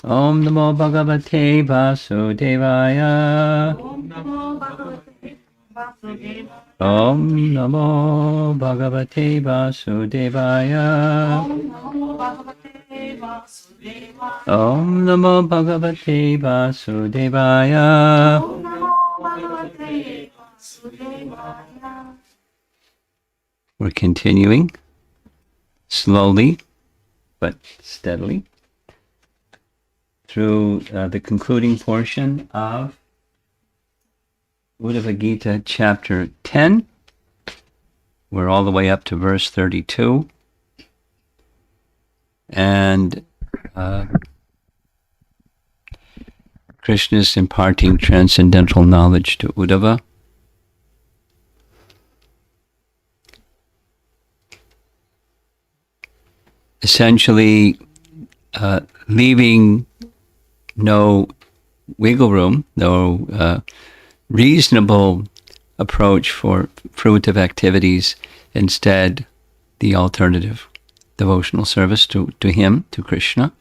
Om Namo Bhagavate Vasudevaya. Om Namo Bhagavate Vasudevaya. Om Namo Bhagavate Vasudevaya. Om Namo Bhagavate Vasudevaya. Om Namo Bhagavate Vasudevaya. Om Namo Bhagavate Vasudevaya. We're continuing slowly but steadily through the concluding portion of Uddhava Gita chapter 10. We're all the way up to verse 32. And Krishna is imparting transcendental knowledge to Uddhava. Essentially leaving no wiggle room, no reasonable approach for fruitive activities. Instead, the alternative, devotional service to him, to Krishna.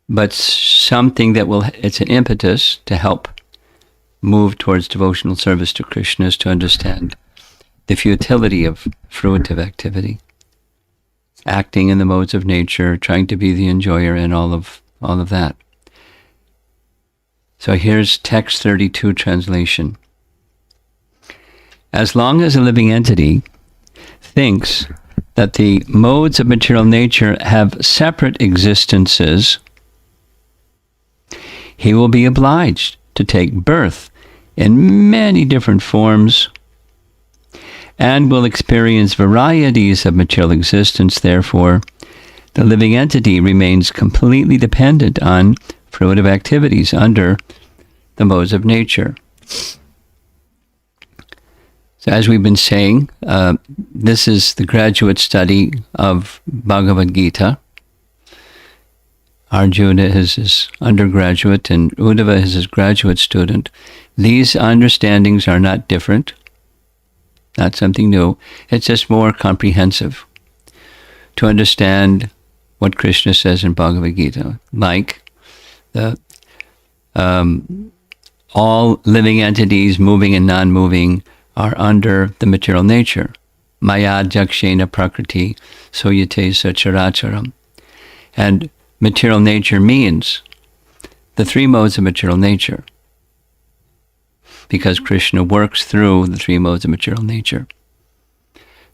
But something that it's an impetus to help move towards devotional service to Krishna is to understand the futility of fruitive activity. Acting in the modes of nature, trying to be the enjoyer, and all of that. So here's text 32 translation. As long as a living entity thinks that the modes of material nature have separate existences, he will be obliged to take birth in many different forms and will experience varieties of material existence. Therefore, the living entity remains completely dependent on fruitive activities under the modes of nature. So as we've been saying, this is the graduate study of Bhagavad Gita. Arjuna is his undergraduate and Uddhava is his graduate student. These understandings are not different. Not something new. It's just more comprehensive to understand what Krishna says in Bhagavad Gita. Like all living entities, moving and non-moving, are under the material nature. Maya jakshena prakriti soyate sacharacharam. And material nature means the three modes of material nature, because Krishna works through the three modes of material nature.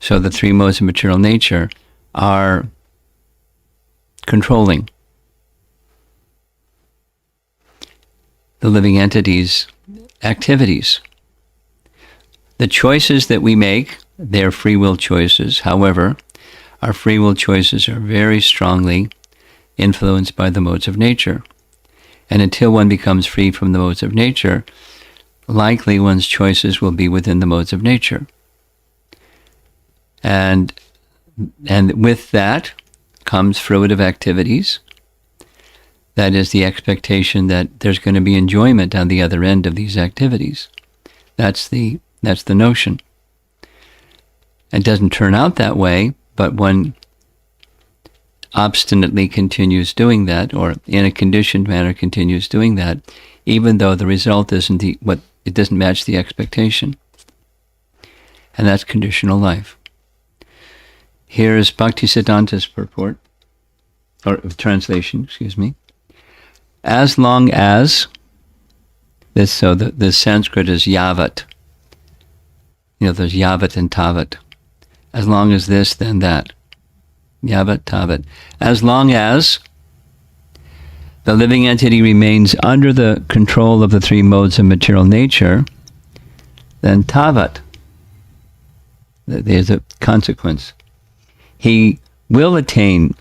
So the three modes of material nature are controlling the living entity's activities. The choices that we make, they're free will choices. However, our free will choices are very strongly influenced by the modes of nature. And until one becomes free from the modes of nature, likely one's choices will be within the modes of nature. And with that comes fruitive activities. That is the expectation that there's going to be enjoyment on the other end of these activities. That's the notion. It doesn't turn out that way, but one obstinately continues doing that, or in a conditioned manner continues doing that, even though the result isn't it doesn't match the expectation. And that's conditional life. Here is Bhaktisiddhanta's purport, or translation, excuse me. As long as this, so the Sanskrit is yavat. There's yavat and tavat. As long as this, then that. Yavat, tavat. As long as the living entity remains under the control of the three modes of material nature, then tavat, there's a consequence. He will attain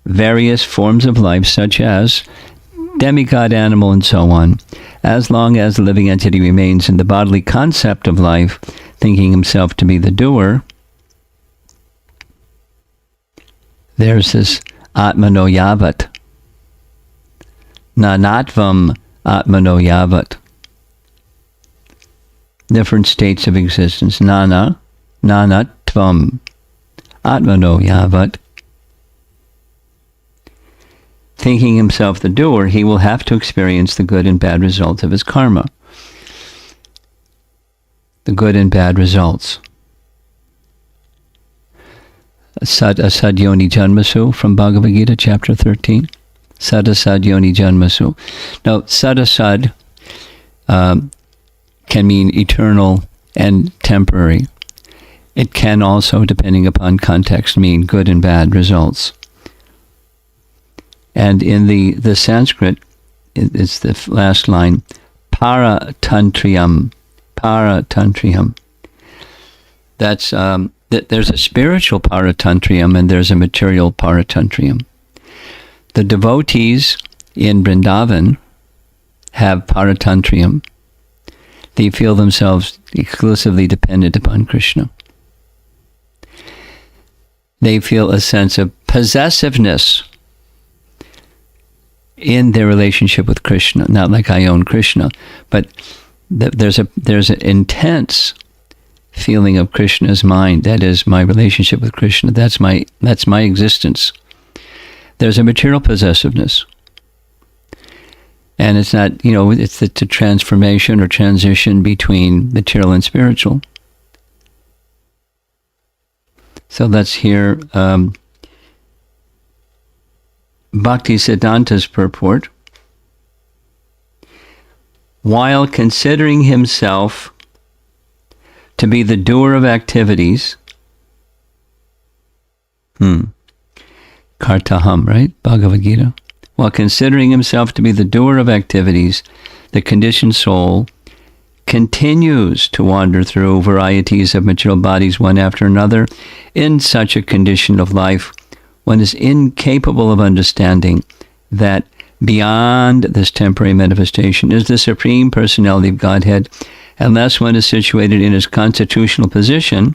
various forms of life, such as demigod, animal, and so on, as long as the living entity remains in the bodily concept of life, thinking himself to be the doer. There's this atmano yavat. Nanatvam atmano yavat. Different states of existence. Nanatvam atmano yavat. thinking himself the doer, he will have to experience the good and bad results of his karma. The good and bad results. Asad yoni janmasu from Bhagavad Gita, chapter 13. Sad yoni janmasu. Now, sad can mean eternal and temporary. It can also, depending upon context, mean good and bad results. And in the Sanskrit, it's the last line, paratantriyam. Paratantriyam. That's there's a spiritual paratantriyam and there's a material paratantriyam. The devotees in Vrindavan have paratantriyam. They feel themselves exclusively dependent upon Krishna. They feel a sense of possessiveness in their relationship with Krishna. Not like I own Krishna, but there's an intense feeling of Krishna as mine. That is my relationship with Krishna. That's my existence. There's a material possessiveness. And it's not, it's the transformation or transition between material and spiritual. So let's hear Bhakti Siddhanta's purport. While considering himself to be the doer of activities, Kartaham, right? Bhagavad Gita. While considering himself to be the doer of activities, the conditioned soul continues to wander through varieties of material bodies one after another. In such a condition of life, one is incapable of understanding that beyond this temporary manifestation is the Supreme Personality of Godhead, unless one is situated in his constitutional position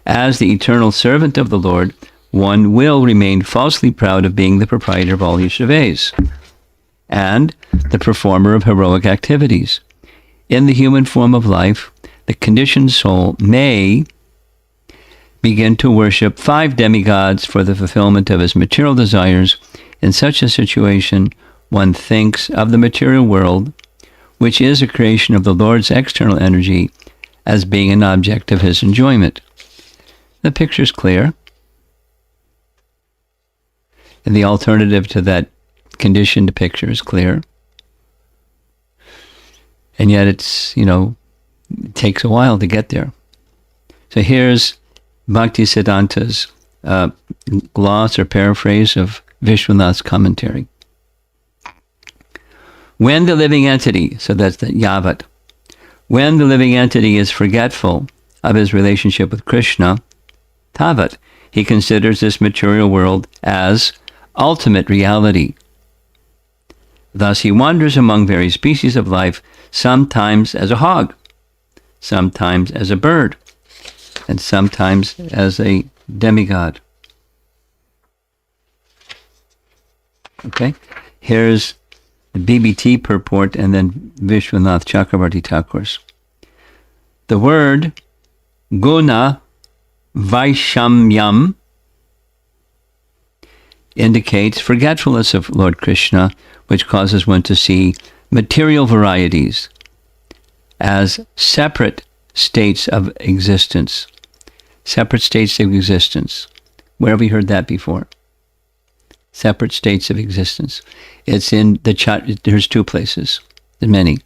as the eternal servant of the Lord. One will remain falsely proud of being the proprietor of all he surveys and the performer of heroic activities. In the human form of life, the conditioned soul may begin to worship 5 demigods for the fulfillment of his material desires. In such a situation, one thinks of the material world, which is a creation of the Lord's external energy, as being an object of his enjoyment. The picture's clear. And the alternative to that conditioned picture is clear. And yet it's, it takes a while to get there. So here's Bhakti Siddhanta's gloss or paraphrase of Vishwanath's commentary. When the living entity, so that's the yavat, when the living entity is forgetful of his relationship with Krishna, tavat, he considers this material world as ultimate reality. Thus he wanders among various species of life, sometimes as a hog, sometimes as a bird, and sometimes as a demigod. Okay, here's the BBT purport and then Vishwanath Chakravarti Thakur's. The word guna vaishamyam indicates forgetfulness of Lord Krishna, which causes one to see material varieties as separate states of existence. Separate states of existence. Where have we heard that before? Separate states of existence. It's in the there's 2 places. There's many.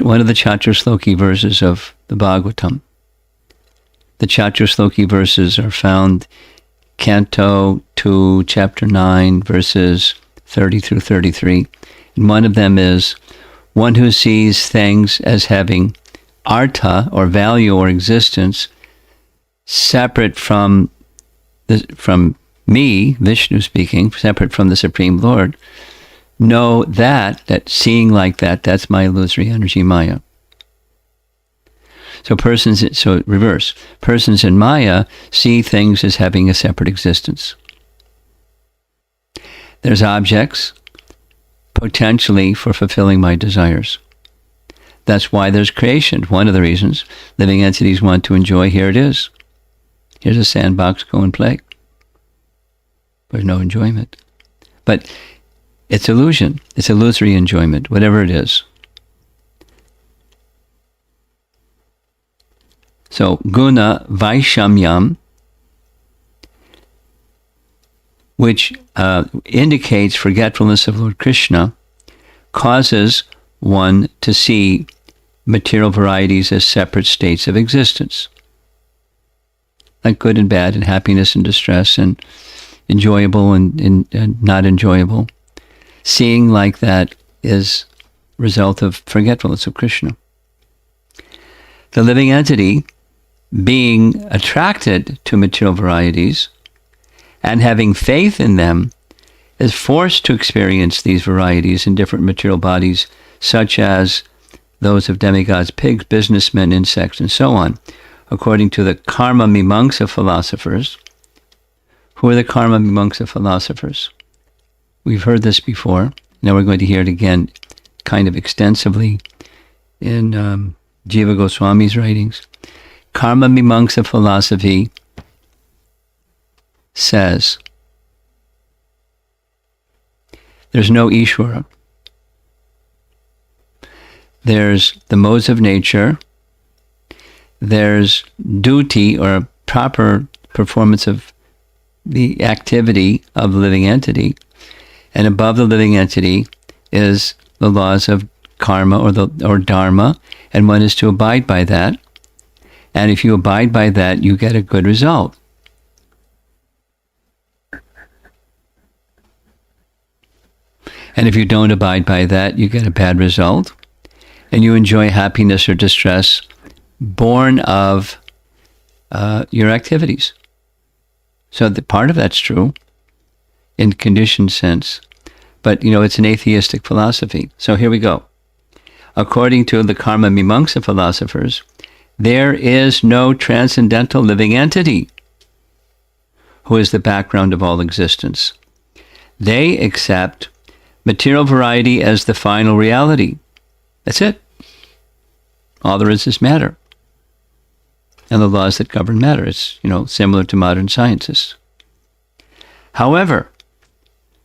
One of the Chaturshloki verses of the Bhagavatam. The Chaturshloki verses are found Canto 2, Chapter 9, verses 30 through 33. And one of them is, one who sees things as having artha, or value or existence, separate from me, Vishnu speaking, separate from the Supreme Lord, know that seeing like that, that's my illusory energy, Maya. So reverse. Persons in Maya see things as having a separate existence. There's objects potentially for fulfilling my desires. That's why there's creation. One of the reasons living entities want to enjoy, here it is. Here's a sandbox, go and play. There's no enjoyment. But it's illusion. It's illusory enjoyment, whatever it is. So, guna vaishamyam, which indicates forgetfulness of Lord Krishna, causes one to see material varieties as separate states of existence, like good and bad, and happiness and distress, and enjoyable and not enjoyable. Seeing like that is a result of forgetfulness of Krishna. The living entity, being attracted to material varieties and having faith in them, is forced to experience these varieties in different material bodies, such as those of demigods, pigs, businessmen, insects, and so on, according to the karma mimamsa philosophers. Who are the karma mimamsa philosophers? We've heard this before. Now we're going to hear it again kind of extensively in Jiva Goswami's writings. Karma mimamsa philosophy says there's no Ishvara. There's the modes of nature. There's duty, or proper performance of the activity of the living entity. And above the living entity is the laws of karma or dharma, and one is to abide by that. And if you abide by that, you get a good result. And if you don't abide by that, you get a bad result. And you enjoy happiness or distress born of your activities. So part of that's true in conditioned sense. But, it's an atheistic philosophy. So here we go. According to the karma mimamsa philosophers, there is no transcendental living entity who is the background of all existence. They accept material variety as the final reality. That's it. All there is matter. And the laws that govern matter. It's, similar to modern scientists. However,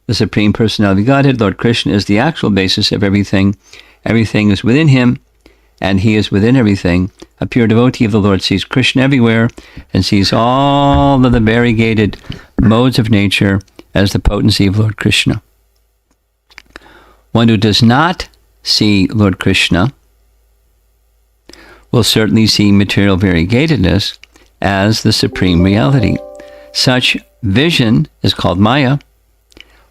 the Supreme Personality of Godhead, Lord Krishna, is the actual basis of everything. Everything is within him, and he is within everything. A pure devotee of the Lord sees Krishna everywhere and sees all of the variegated modes of nature as the potency of Lord Krishna. One who does not see Lord Krishna will certainly see material variegatedness as the supreme reality. Such vision is called Maya,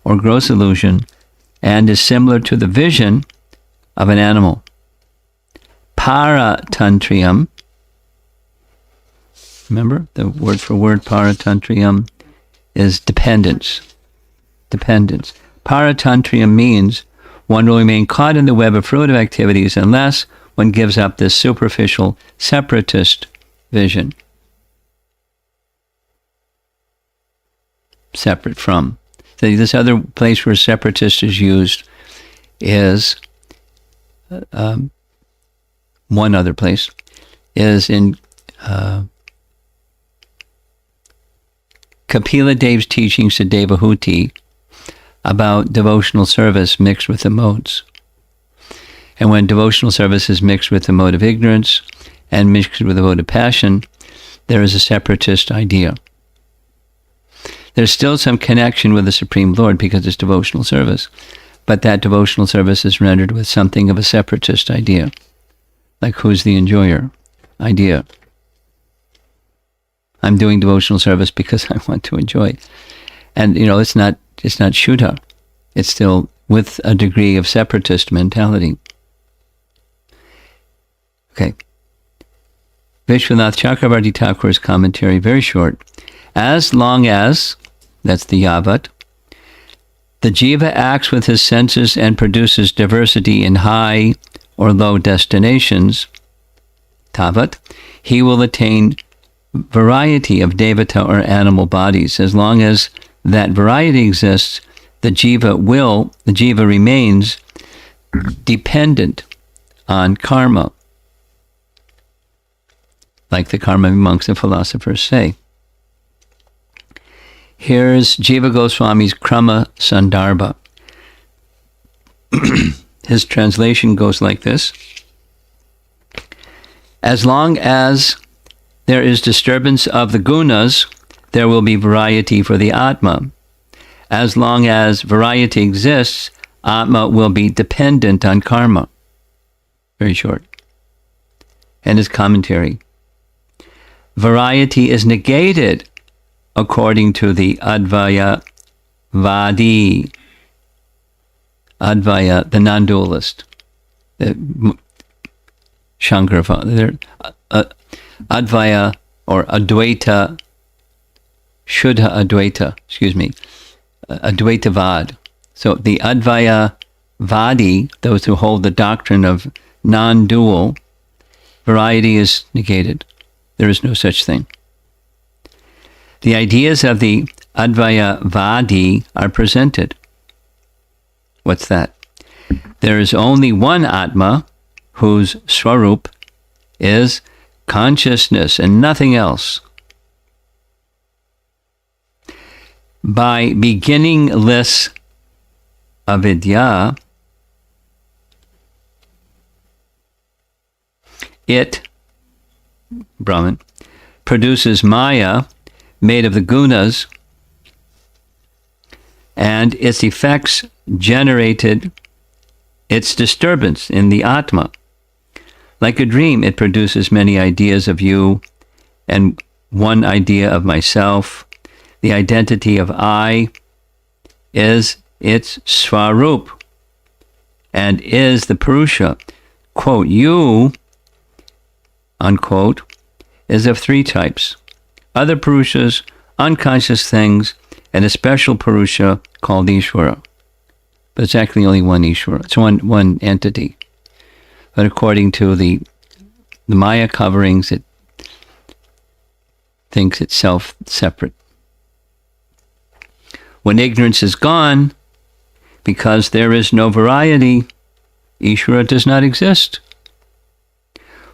or gross illusion, and is similar to the vision of an animal. Paratantrium, remember the word for word paratantrium is dependence. Dependence. Paratantrium means one will remain caught in the web of fruitive activities unless one gives up this superficial separatist vision. Separate from. So this other place where separatist is used is, one other place, is in Kapila Dev's teachings to Devahuti about devotional service mixed with the modes. And when devotional service is mixed with the mode of ignorance and mixed with the mode of passion, there is a separatist idea. There's still some connection with the Supreme Lord because it's devotional service, but that devotional service is rendered with something of a separatist idea, like who's the enjoyer idea. I'm doing devotional service because I want to enjoy. And, it's not Shuddha. It's still with a degree of separatist mentality. Okay. Vishwanath Chakravarti Thakur's commentary, very short. As long as, that's the yavat, the jiva acts with his senses and produces diversity in high or low destinations, tavat, he will attain variety of devata or animal bodies. As long as that variety exists, the jiva remains dependent on karma, like the karma mimamsa philosophers say. Here's Jiva Goswami's Krama Sandarbha. His translation goes like this. As long as there is disturbance of the gunas, there will be variety for the Atma. As long as variety exists, Atma will be dependent on karma. Very short. And his commentary. Variety is negated according to the Advaya Vadi. Advaya, the non-dualist. The Shankara, Advaya or Advaita, Shuddha Advaita, Advaitavad. So the Advaya Vadi, those who hold the doctrine of non-dual, variety is negated. There is no such thing. The ideas of the Advaya Vadi are presented. What's that? There is only one Atma whose Swarup is consciousness and nothing else. By beginningless avidya, it, Brahman, produces Maya made of the gunas, and its effects generated its disturbance in the Atma. Like a dream, it produces many ideas of you and one idea of myself. The identity of I is its Swarup and is the Purusha. Quote, you, unquote, is of three types. Other Purushas, unconscious things, and a special Purusha called Ishvara. But it's actually only one Ishvara. It's one entity. But according to the Maya coverings, it thinks itself separate. When ignorance is gone, because there is no variety, Ishvara does not exist.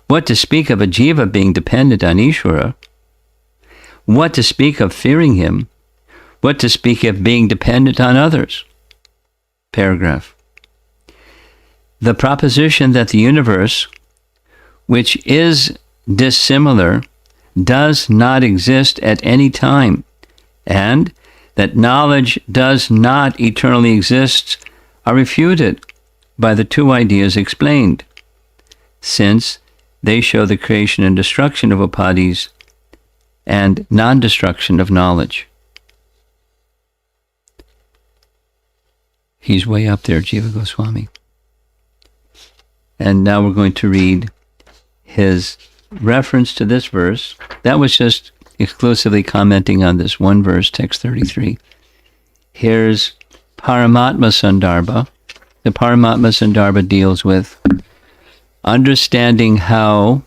What to speak of a jiva being dependent on Ishvara? What to speak of fearing him? What to speak of being dependent on others? Paragraph. The proposition that the universe, which is dissimilar, does not exist at any time, and that knowledge does not eternally exist, are refuted by the two ideas explained, since they show the creation and destruction of upadhis and non-destruction of knowledge. He's way up there, Jiva Goswami. And now we're going to read his reference to this verse. That was just exclusively commenting on this one verse, text 33. Here's Paramatma Sandarbha. The Paramatma Sandarbha deals with understanding how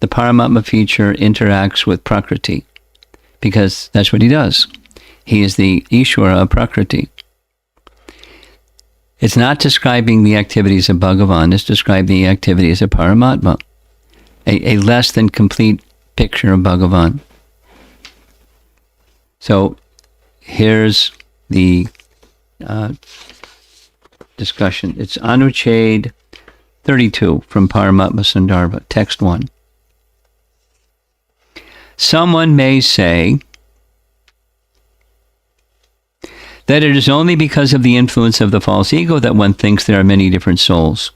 the Paramatma feature interacts with Prakriti, because that's what he does. He is the Ishvara of Prakriti. It's not describing the activities of Bhagavan, it's describing the activities of Paramatma, a less than complete picture of Bhagavan. So here's the discussion. It's Anuchhed 32 from Paramatma Sandarbha, text 1. Someone may say that it is only because of the influence of the false ego that one thinks there are many different souls,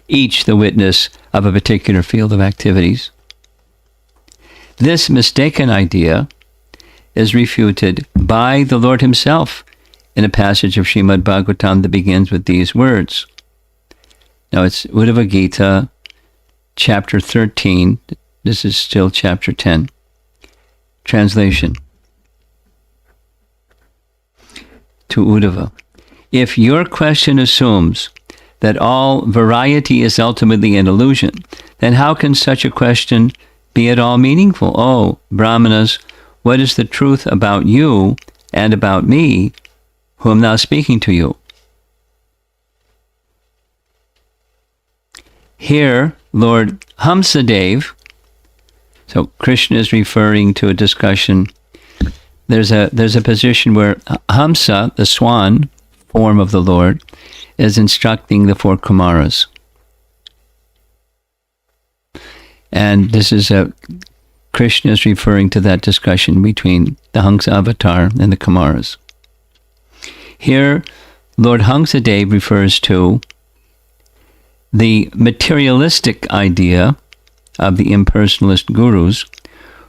each the witness of a particular field of activities. This mistaken idea is refuted by the Lord himself in a passage of Srimad Bhagavatam that begins with these words. Now it's Uddhava Gita, chapter 13. This is still chapter 10. Translation. To Uddhava. If your question assumes that all variety is ultimately an illusion, then how can such a question be at all meaningful? Oh, Brahmanas, what is the truth about you and about me, who am now speaking to you? Here, Lord Hamsadev, so Krishna is referring to a discussion there's a position where Hamsa, the swan form of the Lord, is instructing the four Kumaras. And this is Krishna is referring to that discussion between the Hamsa avatar and the Kumaras. Here, Lord Hamsadev refers to the materialistic idea of the impersonalist gurus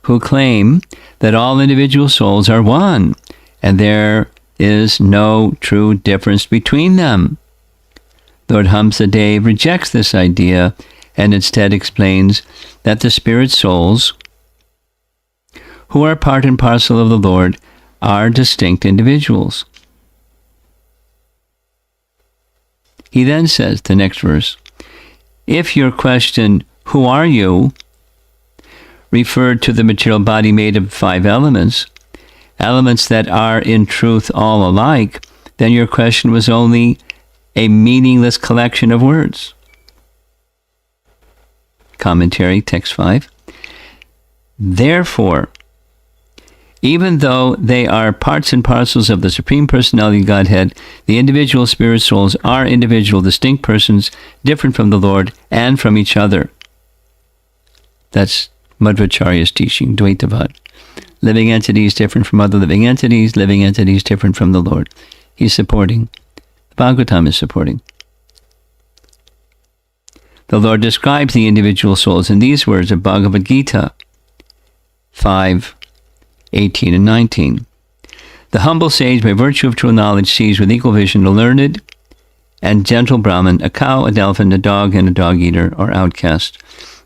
who claim that all individual souls are one and there is no true difference between them. Lord Hamsadev rejects this idea and instead explains that the spirit souls, who are part and parcel of the Lord, are distinct individuals. He then says, the next verse, if your question, who are you, referred to the material body made of 5 elements, elements that are in truth all alike, then your question was only a meaningless collection of words. Commentary, text 5. Therefore, even though they are parts and parcels of the Supreme Personality of Godhead, the individual spirit souls are individual, distinct persons, different from the Lord and from each other. That's Madhvacharya's teaching, Dvaitavad. Living entities different from other living entities different from the Lord. He's supporting. The Bhagavatam is supporting. The Lord describes the individual souls in these words of Bhagavad Gita 5:18 and 19. The humble sage, by virtue of true knowledge, sees with equal vision a learned and gentle Brahmin, a cow, a dolphin, a dog, and a dog-eater, or outcast.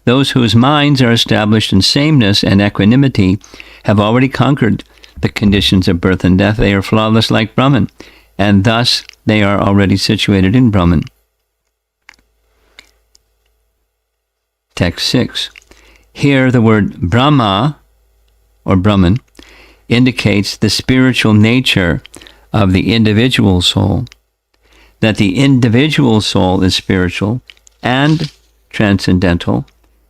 Those whose minds are established in sameness and equanimity have already conquered the conditions of birth and death. They are flawless like Brahman, and thus they are already situated in Brahman. Text 6. Here the word Brahma, or Brahman, indicates the spiritual nature of the individual soul, that the individual soul is spiritual and transcendental,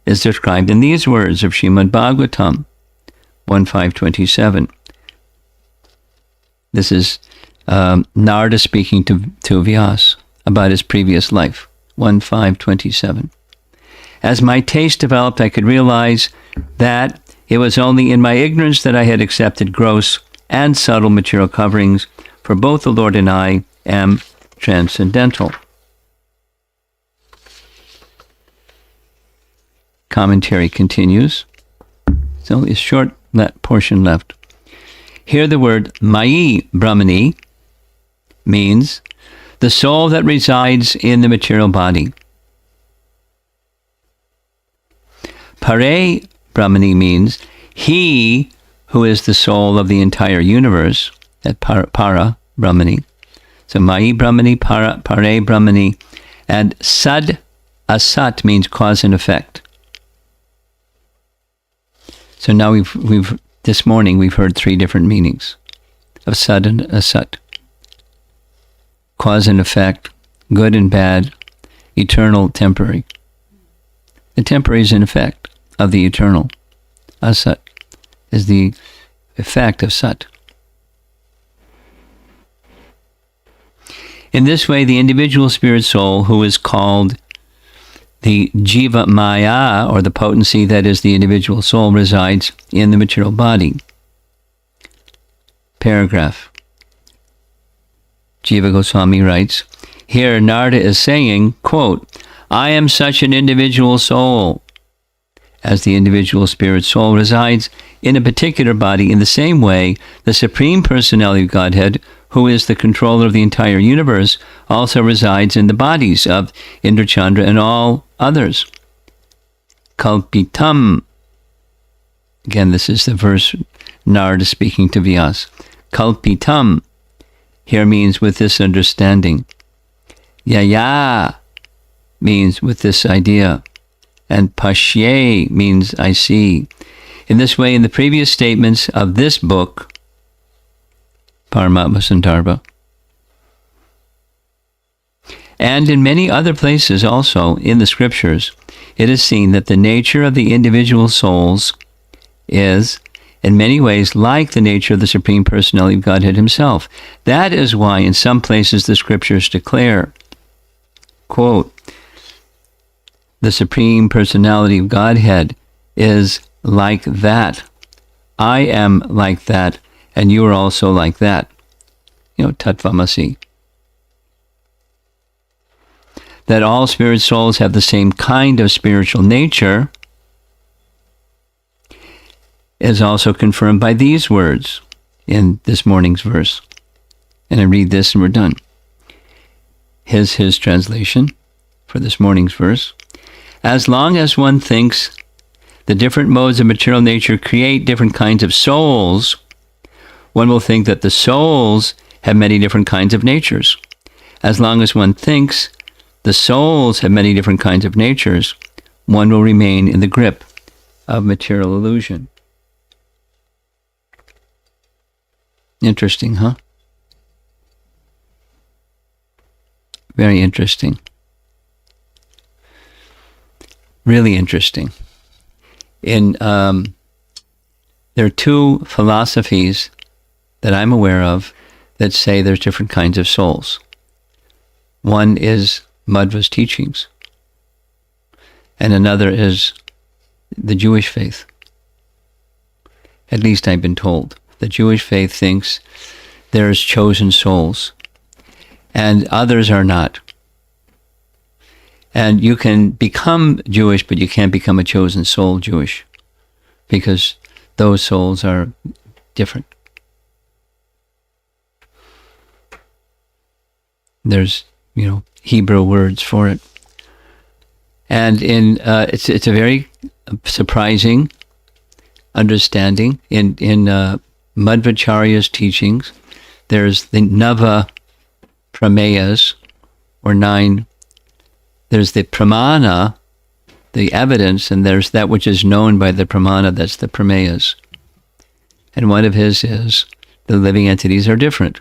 is described in these words of Srimad Bhagavatam 1.5.27. This is Narada speaking to Vyas about his previous life, 1.5.27. As my taste developed, I could realize that it was only in my ignorance that I had accepted gross and subtle material coverings, for both the Lord and I am transcendental. Commentary continues. There's only a short portion left. Here the word Mayi Brahmani means the soul that resides in the material body. Pare Brahmani means he who is the soul of the entire universe, that para Brahmani. So Mayi Brahmani, Pare Brahmani, and Sad Asat means cause and effect. So now this morning we've heard 3 different meanings of Sad and Asat. Cause and effect, good and bad, eternal, temporary. The temporary is an effect of the eternal. Asat is the effect of Sat. In this way, the individual spirit soul, who is called the Jiva Maya, or the potency that is the individual soul, resides in the material body. Paragraph. Jiva Goswami writes, here Narada is saying, quote, I am such an individual soul. As the individual spirit soul resides in a particular body, in the same way, the Supreme Personality of Godhead, who is the controller of the entire universe, also resides in the bodies of Indrachandra and all others. Kalpitam. Again, this is the verse Narada speaking to Vyas. Kalpitam here means with this understanding. Yaya means with this idea. And Pashye means I see. In this way, in the previous statements of this book, Paramatma Sandarbha, and in many other places also in the scriptures, it is seen that the nature of the individual souls is in many ways like the nature of the Supreme Personality of Godhead himself. That is why in some places the scriptures declare, quote, the Supreme Personality of Godhead is like that. I am like that, and you are also like that. Tattvamasi. That all spirit souls have the same kind of spiritual nature is also confirmed by these words in this morning's verse. And I read this and we're done. His translation for this morning's verse. As long as one thinks the different modes of material nature create different kinds of souls, one will think that the souls have many different kinds of natures. As long as one thinks the souls have many different kinds of natures, one will remain in the grip of material illusion. Interesting, huh? Very interesting. Really interesting. There are two philosophies that I'm aware of that say there's different kinds of souls. One is Madhva's teachings, and another is the Jewish faith. At least I've been told. The Jewish faith thinks there's chosen souls, and others are not. And you can become Jewish, but you can't become a chosen soul Jewish, because those souls are different. There's, Hebrew words for it. And it's a very surprising understanding in Madhvacharya's teachings. There's the Nava Prameyas, or 9. There's the Pramana, the evidence, and there's that which is known by the Pramana, that's the Prameyas. And one of his is the living entities are different.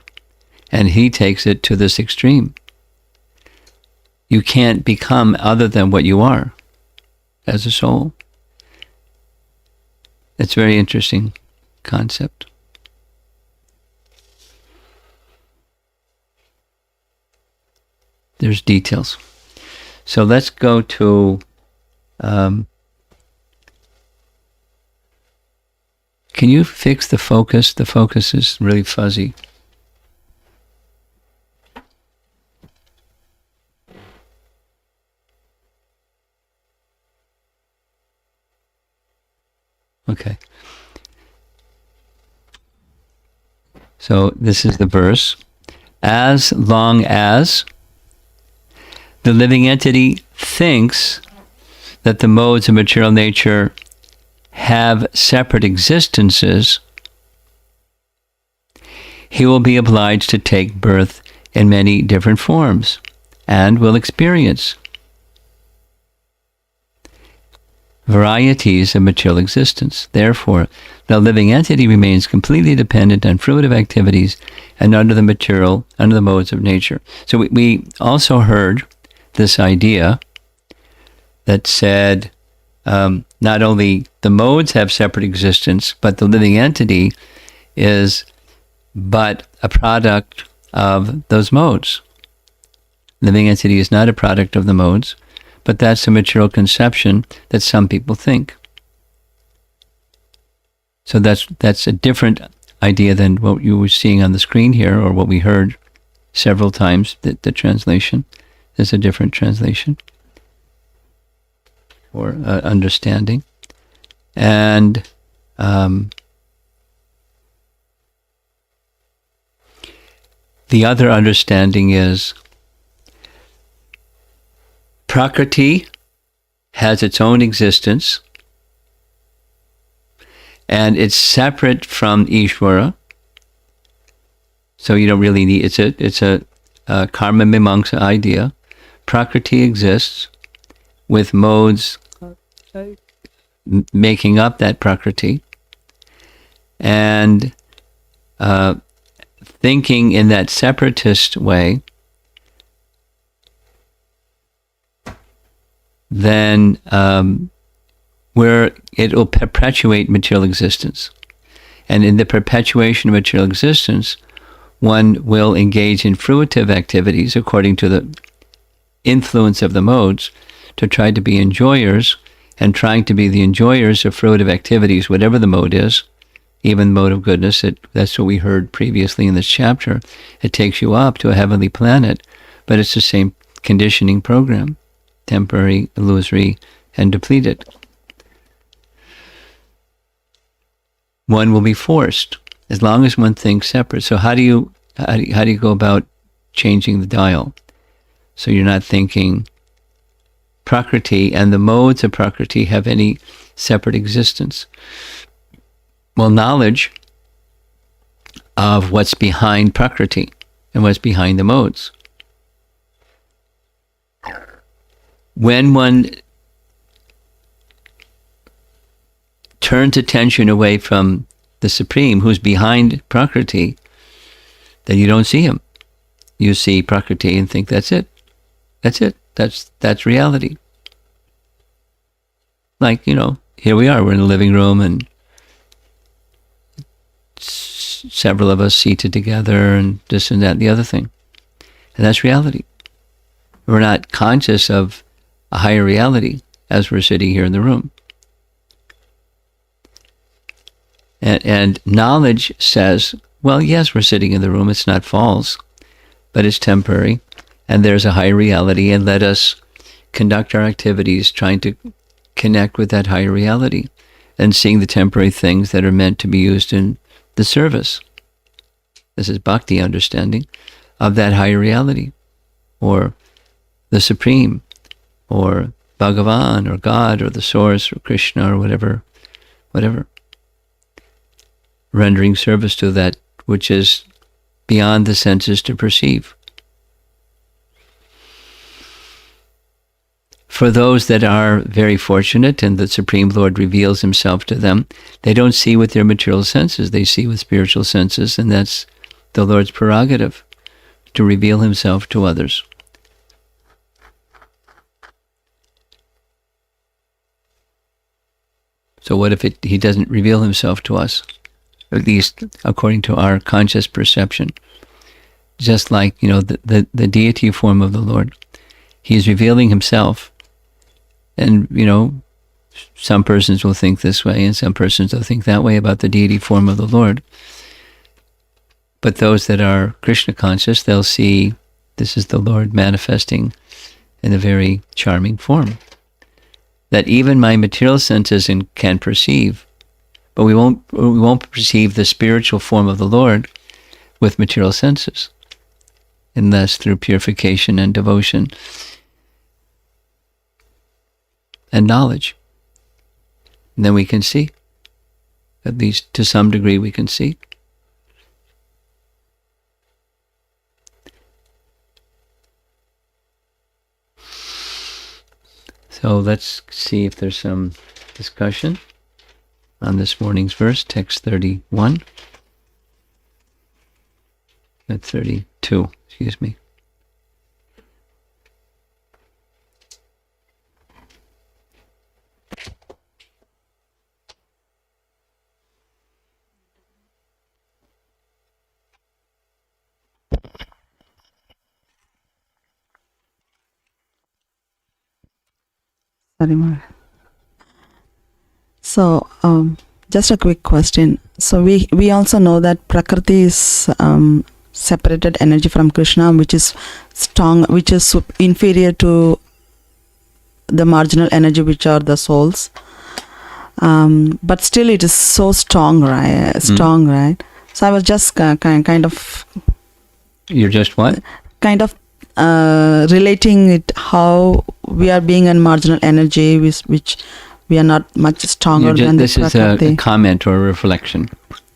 And he takes it to this extreme. You can't become other than what you are as a soul. It's a very interesting concept. There's details. So let's go to can you fix the focus? The focus is really fuzzy. Okay. So this is the verse. As long as the living entity thinks that the modes of material nature have separate existences, he will be obliged to take birth in many different forms and will experience varieties of material existence. Therefore, the living entity remains completely dependent on fruitive activities and under the modes of nature. So we also heard this idea that said not only the modes have separate existence, but the living entity is but a product of those modes. Living entity is not a product of the modes, but that's a material conception that some people think. So that's a different idea than what you were seeing on the screen here, or what we heard several times. The translation is a different translation or understanding. And the other understanding is Prakriti has its own existence, and it's separate from Ishvara. So you don't really need, it's a karma mimamsa idea. Prakriti exists with modes making up that Prakriti, and thinking in that separatist way, then where it will perpetuate material existence. And in the perpetuation of material existence, one will engage in fruitive activities according to the influence of the modes to try to be enjoyers, and trying to be the enjoyers of fruitive activities, whatever the mode is, even the mode of goodness. That's what we heard previously in this chapter. It takes you up to a heavenly planet, but it's the same conditioning program, temporary, illusory, and depleted. One will be forced as long as one thinks separate. So how do you go about changing the dial? So you're not thinking Prakriti and the modes of Prakriti have any separate existence. Well, knowledge of what's behind Prakriti and what's behind the modes. When one turns attention away from the Supreme, who's behind Prakriti, then you don't see him. You see Prakriti and think that's it. That's it. That's reality. Like, here we are. We're in the living room and several of us seated together and this and that and the other thing. And that's reality. We're not conscious of a higher reality as we're sitting here in the room. And knowledge says, well, yes, we're sitting in the room. It's not false, but it's temporary. And there's a higher reality, and let us conduct our activities trying to connect with that higher reality and seeing the temporary things that are meant to be used in the service. This is bhakti understanding of that higher reality, or the Supreme, or Bhagavan, or God, or the Source, or Krishna, or whatever. Rendering service to that which is beyond the senses to perceive. For those that are very fortunate and the Supreme Lord reveals himself to them, they don't see with their material senses, they see with spiritual senses, and that's the Lord's prerogative, to reveal himself to others. So what if he doesn't reveal himself to us, at least according to our conscious perception? Just like, the deity form of the Lord, he is revealing himself. And, some persons will think this way and some persons will think that way about the deity form of the Lord. But those that are Krishna conscious, they'll see this is the Lord manifesting in a very charming form that even my material senses can perceive, but we won't perceive the spiritual form of the Lord with material senses, unless through purification and devotion and knowledge. And then we can see, at least to some degree we can see. So let's see if there's some discussion on this morning's verse, text 31. 32, excuse me. Sorry, Mara. So, just a quick question. So we also know that Prakriti is separated energy from Krishna, which is strong, which is inferior to the marginal energy, which are the souls. But still, it is so strong, right? Right? So I was just kind of. You're just what? Kind of relating it how we are being a marginal energy, which we are not much stronger than the Prakriti. This is a comment or a reflection.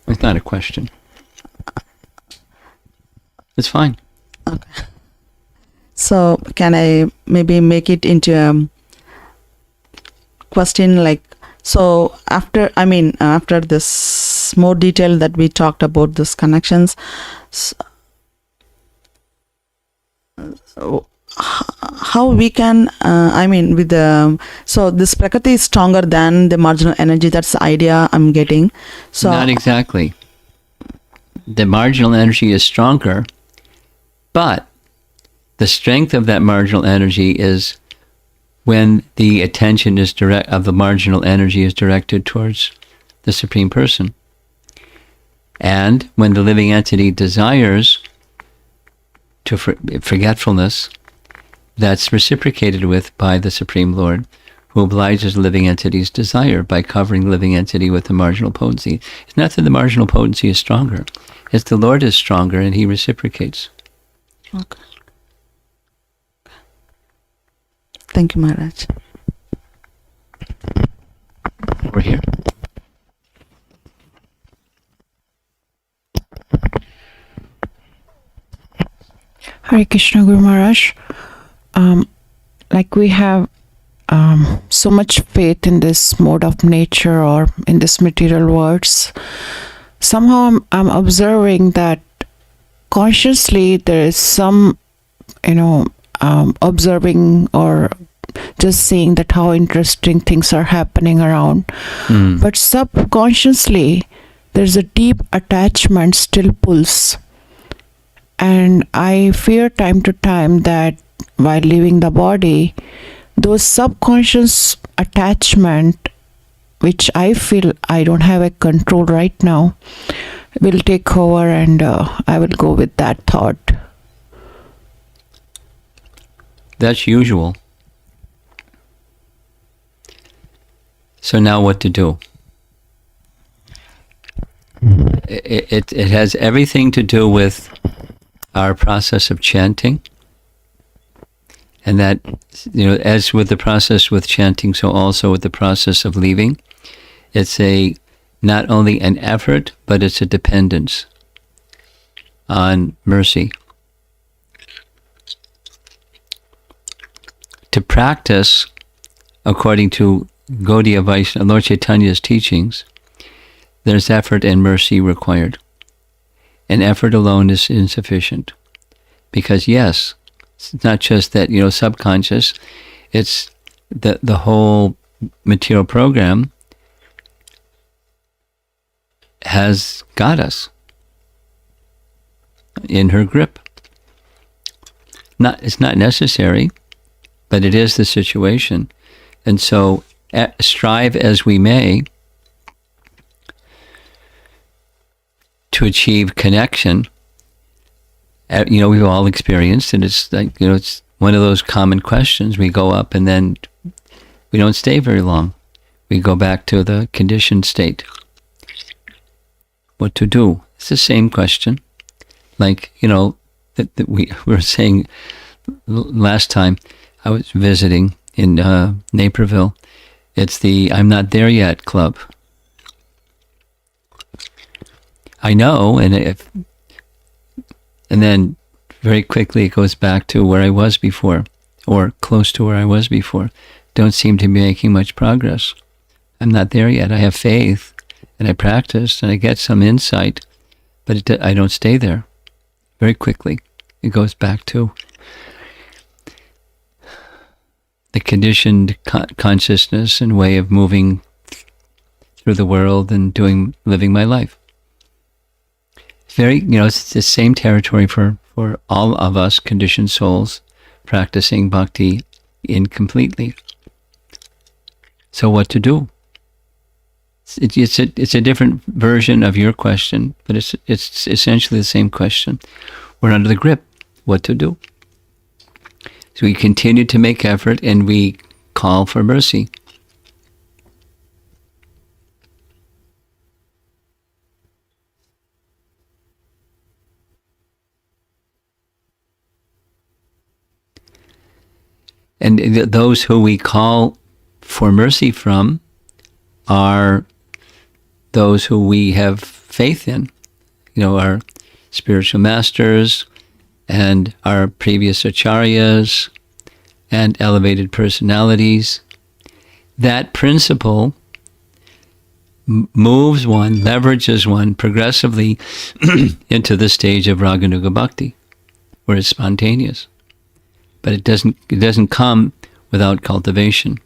It's not a question. It's fine. Okay. So can I maybe make it into a question like, so after this more detail that we talked about these connections, how we can, with the, so this Prakriti is stronger than the marginal energy. That's the idea I'm getting. So Not exactly. The marginal energy is stronger, but the strength of that marginal energy is when the attention is of the marginal energy is directed towards the Supreme Person. And when the living entity desires to forgetfulness, that's reciprocated with by the Supreme Lord, who obliges the living entity's desire by covering the living entity with the marginal potency. It's not that the marginal potency is stronger. It's the Lord is stronger and he reciprocates. okay. Thank you, Maharaj. Over here. Hare Krishna Guru Maharaj. Like we have so much faith in this mode of nature or in this material worlds. Somehow I'm observing that consciously there is some, observing or just seeing that how interesting things are happening around. But subconsciously there's a deep attachment still pulls. And I fear time to time that while leaving the body, those subconscious attachment, which I feel I don't have a control right now, will take over, and I will go with that thought. That's usual. So now what to do? It has everything to do with our process of chanting. And that, as with the process with chanting, so also with the process of leaving, it's not only an effort, but it's a dependence on mercy. To practice, according to Gaudiya Vaishnava, Lord Chaitanya's teachings, there's effort and mercy required. And effort alone is insufficient. Because yes, it's not just that, subconscious, it's the whole material program has got us in her grip. It's not necessary, but it is the situation. And so strive as we may to achieve connection. We've all experienced it. It's like, it's one of those common questions. We go up and then we don't stay very long. We go back to the conditioned state. What to do? It's the same question. Like, that we were saying last time I was visiting in Naperville. It's the I'm Not There Yet Club. I know, and then very quickly it goes back to where I was before, or close to where I was before. Don't seem to be making much progress. I'm not there yet. I have faith, and I practice, and I get some insight, but I don't stay there. Very quickly, it goes back to the conditioned consciousness and way of moving through the world and living my life. It's the same territory for all of us conditioned souls practicing bhakti incompletely. So what to do? It's a different version of your question, but it's essentially the same question. We're under the grip. What to do? So we continue to make effort and we call for mercy. And those who we call for mercy from are those who we have faith in. Our spiritual masters and our previous acharyas and elevated personalities. That principle moves one, leverages one progressively into the stage of Raganuga Bhakti, where it's spontaneous. but it doesn't come without cultivation.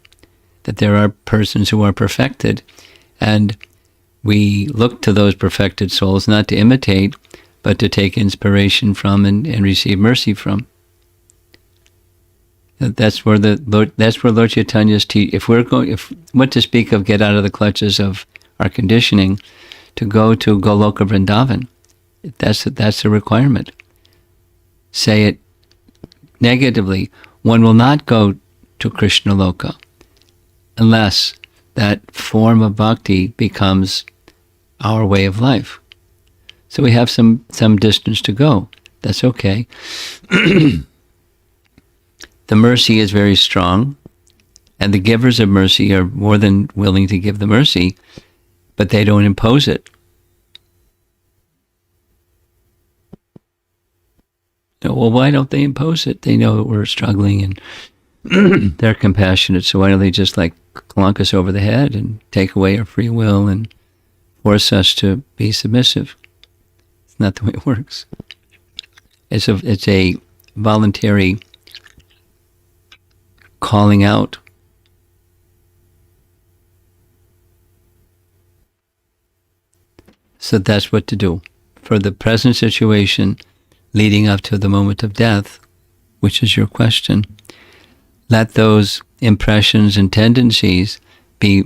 That there are persons who are perfected, and we look to those perfected souls not to imitate, but to take inspiration from and receive mercy from. That's where Lord Chaitanya's if what to speak of get out of the clutches of our conditioning, to go to Goloka Vrindavan, that's a requirement. Say it negatively. One will not go to Krishna Loka unless that form of bhakti becomes our way of life. So we have some distance to go. That's okay. The mercy is very strong, and the givers of mercy are more than willing to give the mercy, but they don't impose it. Well, why don't they impose it? They know that we're struggling and they're compassionate, so why don't they just clunk us over the head and take away our free will and force us to be submissive? It's not the way it works. It's a voluntary calling out. So that's what to do. For the present situation leading up to the moment of death, which is your question, let those impressions and tendencies be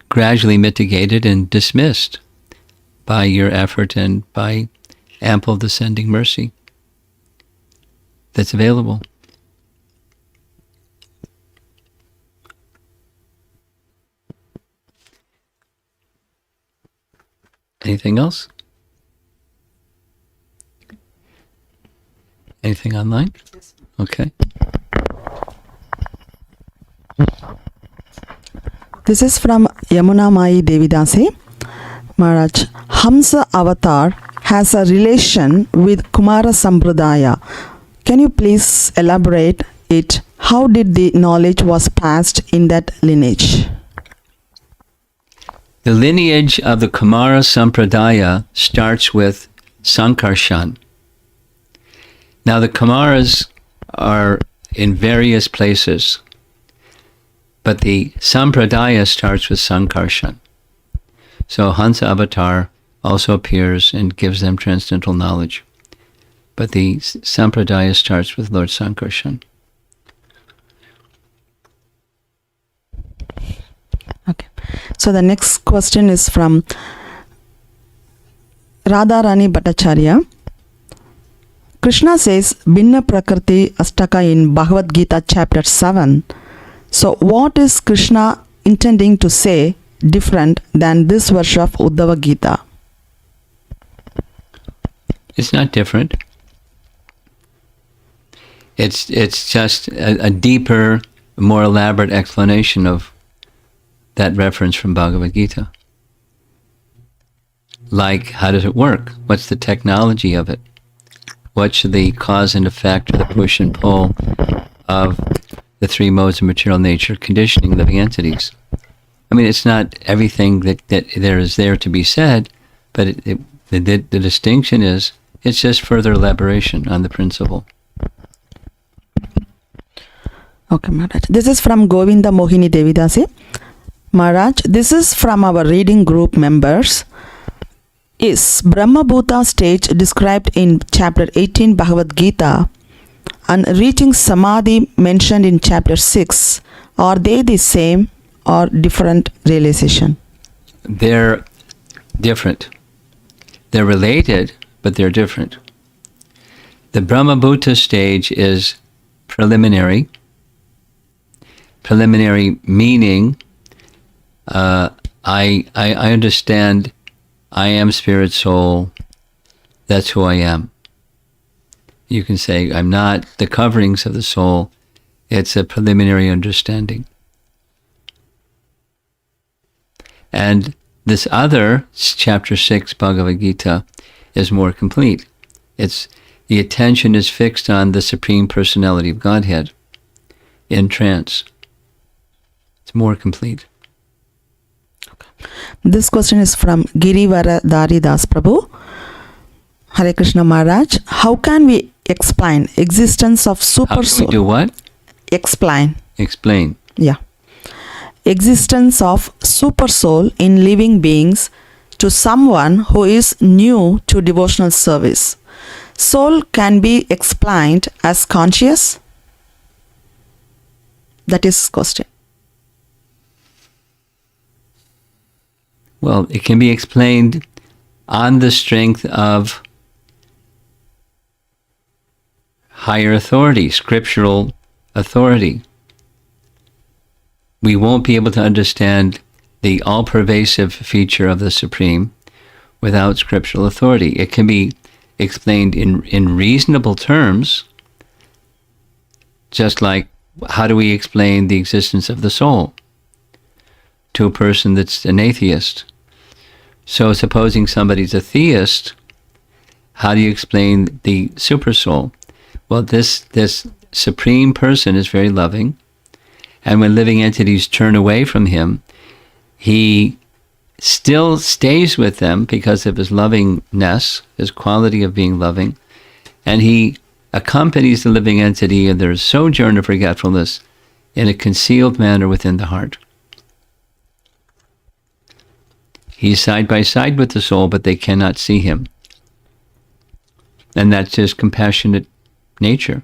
gradually mitigated and dismissed by your effort and by ample descending mercy that's available. Anything else? Anything online? Yes. Okay. This is from Yamuna Mai Devidasi. Maharaj, Hamsa avatar has a relation with Kumara Sampradaya. Can you please elaborate it? How did the knowledge was passed in that lineage? The lineage of the Kumara Sampradaya starts with Sankarshan. Now the Kumaras are in various places, but the Sampradaya starts with Sankarshan. So Hansa Avatar also appears and gives them transcendental knowledge. But the Sampradaya starts with Lord Sankarshan. Okay. So the next question is from Radharani Bhattacharya. Krishna says Binna Prakriti Astaka in Bhagavad Gita chapter 7. So what is Krishna intending to say different than this verse of Uddhava Gita? It's not different. It's just a deeper, more elaborate explanation of that reference from Bhagavad Gita. Like, how does it work? What's the technology of it? What's the cause and effect, or the push and pull of the three modes of material nature conditioning living entities? I mean, it's not everything that there is there to be said, but the distinction is, it's just further elaboration on the principle. Okay, Maharaj. This is from Govinda Mohini Devidasi. Maharaj, this is from our reading group members. Is Brahma Bhuta stage described in chapter 18 Bhagavad Gita and reaching Samadhi mentioned in chapter 6, are they the same or different realization? They're different. They're related, but they're different. The Brahma Bhuta stage is preliminary. Preliminary meaning, I understand I am spirit soul, that's who I am. You can say, I'm not the coverings of the soul. It's a preliminary understanding. And this other, chapter 6, Bhagavad Gita, is more complete. The attention is fixed on the Supreme Personality of Godhead in trance. It's more complete. This question is from Girivara Daridas Prabhu. Hare Krishna Maharaj. How can we explain existence of How super can we soul. do what? Explain. Explain. Yeah. Existence of super soul in living beings to someone who is new to devotional service. Soul can be explained as conscious. That is question. Well, it can be explained on the strength of higher authority, scriptural authority. We won't be able to understand the all-pervasive feature of the Supreme without scriptural authority. It can be explained in reasonable terms, just like how do we explain the existence of the soul to a person that's an atheist? So supposing somebody's a theist, how do you explain the super soul? Well, this supreme person is very loving, and when living entities turn away from him, he still stays with them because of his lovingness, his quality of being loving, and he accompanies the living entity in their sojourn of forgetfulness in a concealed manner within the heart. He's side by side with the soul, but they cannot see him. And that's his compassionate nature.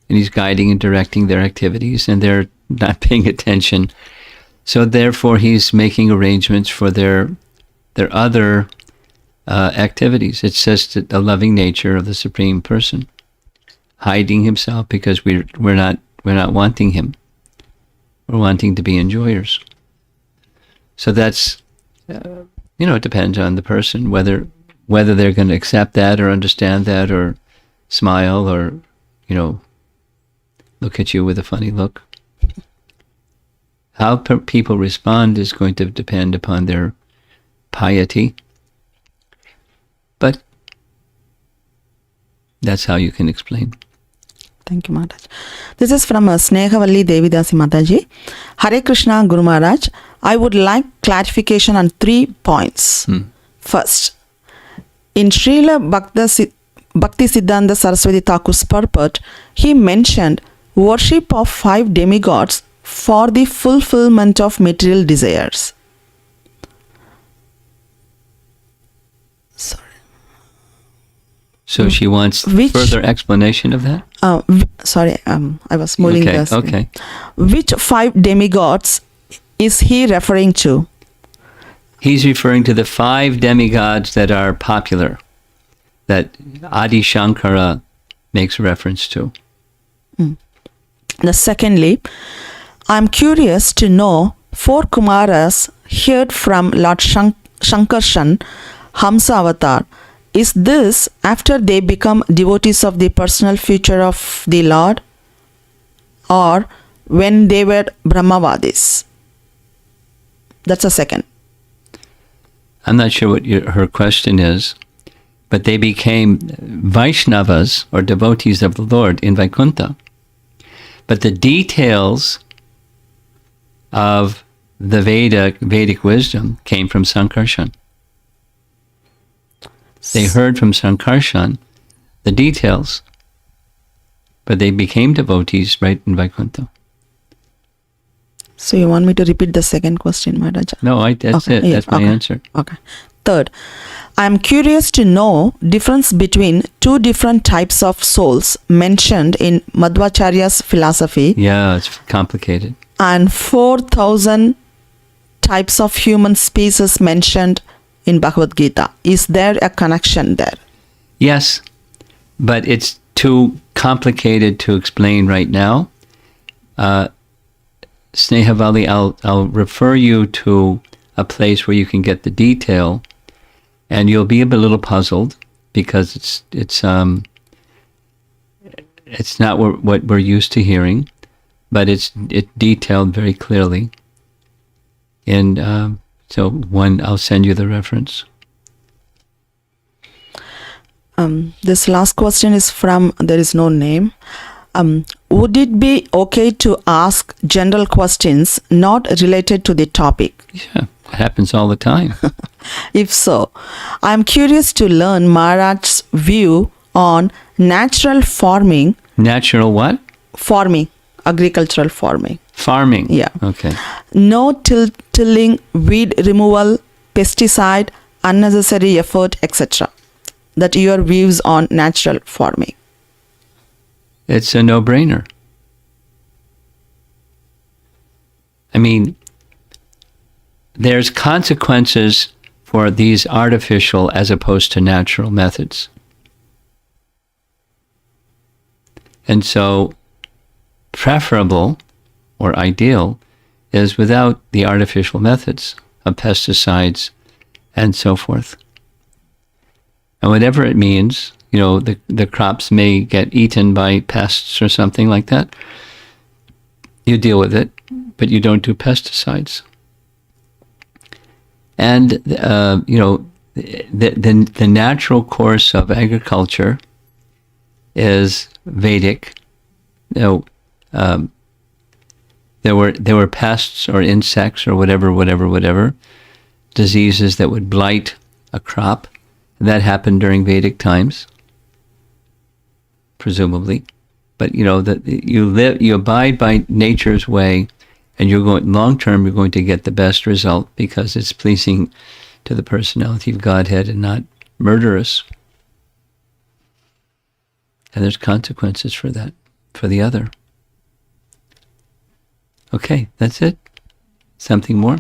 And he's guiding and directing their activities, and they're not paying attention. So therefore, he's making arrangements for their other activities. It's just a loving nature of the Supreme Person, hiding himself because we're not wanting him. We're wanting to be enjoyers. So that's it depends on the person whether they're going to accept that or understand that or smile or look at you with a funny look. How people respond is going to depend upon their piety, but that's how you can explain. Thank you, Maharaj. This is from Snehavalli Devidasi Mataji. Hare Krishna, Guru Maharaj. I would like clarification on 3 points. First, in Srila Bhakti Siddhanta Saraswati Thakur's purport, he mentioned worship of 5 demigods for the fulfillment of material desires. Sorry. So she wants further explanation of that? I was moving this. Okay. Which 5 demigods is he referring to? He's referring to the 5 demigods that are popular, that Adi Shankara makes reference to. Now, secondly, I'm curious to know 4 Kumaras heard from Lord Shankarshan, Hamsa Avatar. Is this after they become devotees of the personal future of the Lord, or when they were Brahmavadis? That's a second. I'm not sure what her question is, but they became Vaishnavas or devotees of the Lord in Vaikuntha. But the details of the Vedic wisdom came from Sankarshan. They heard from Sankarshan the details, but they became devotees right in Vaikuntha. So you want me to repeat the second question, Maharaja? No, that's Okay, it. yeah, That's my okay. answer. Okay. Third, I'm curious to know difference between 2 different types of souls mentioned in Madhvacharya's philosophy Yeah, it's complicated. and 4,000 types of human species mentioned in Bhagavad Gita. Is there a connection there? Yes, but it's too complicated to explain right now. Snehavalli, I'll refer you to a place where you can get the detail, and you'll be a little puzzled because it's not what we're used to hearing, but it's detailed very clearly. And I'll send you the reference. This last question is from, there is no name. Would it be okay to ask general questions not related to the topic? Yeah, it happens all the time. If so, I am curious to learn Maharaj's view on natural farming, Natural what? farming, agricultural farming. Farming. Yeah. Okay. No tilling, weed removal, pesticide, unnecessary effort, etc. That your views on natural farming. It's a no-brainer. I mean, there's consequences for these artificial as opposed to natural methods. And so, preferable or ideal is without the artificial methods of pesticides and so forth. And whatever it means, the crops may get eaten by pests or something like that. You deal with it, but you don't do pesticides. And, the natural course of agriculture is Vedic. There were pests or insects or whatever, diseases that would blight a crop. That happened during Vedic times, presumably. But you abide by nature's way, and long term you're going to get the best result because it's pleasing to the personality of Godhead and not murderous. And there's consequences for that, for the other. Okay, that's it. Something more?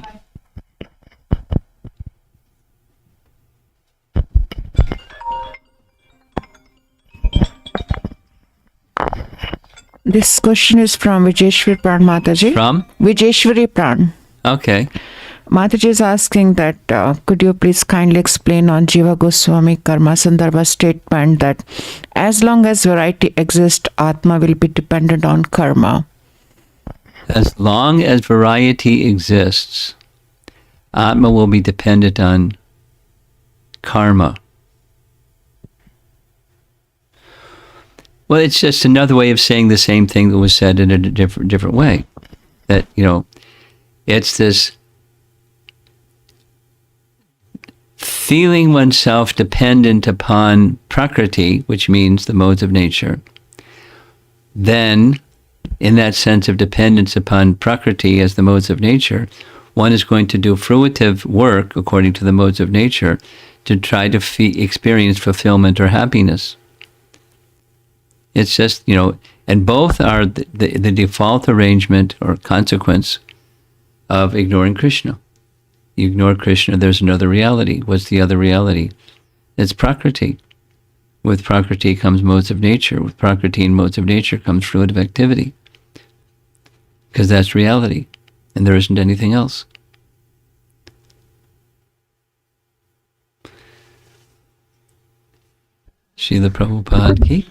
This question is from Vijeshwari Pran Mataji. From? Vijeshwari Pran. Okay. Mataji is asking that could you please kindly explain on Jiva Goswami Karma Sandarbha statement that as long as variety exists, Atma will be dependent on karma. As long as variety exists, Atma will be dependent on karma. Well, it's just another way of saying the same thing that was said in a different way. That, it's this feeling oneself dependent upon Prakriti, which means the modes of nature. Then, in that sense of dependence upon Prakriti as the modes of nature, one is going to do fruitive work according to the modes of nature to try to experience fulfillment or happiness. It's just, and both are the default arrangement or consequence of ignoring Krishna. You ignore Krishna, there's another reality. What's the other reality? It's Prakriti. With Prakriti comes modes of nature. With Prakriti and modes of nature comes fruitive activity. Because that's reality, and there isn't anything else. Srila Prabhupada ki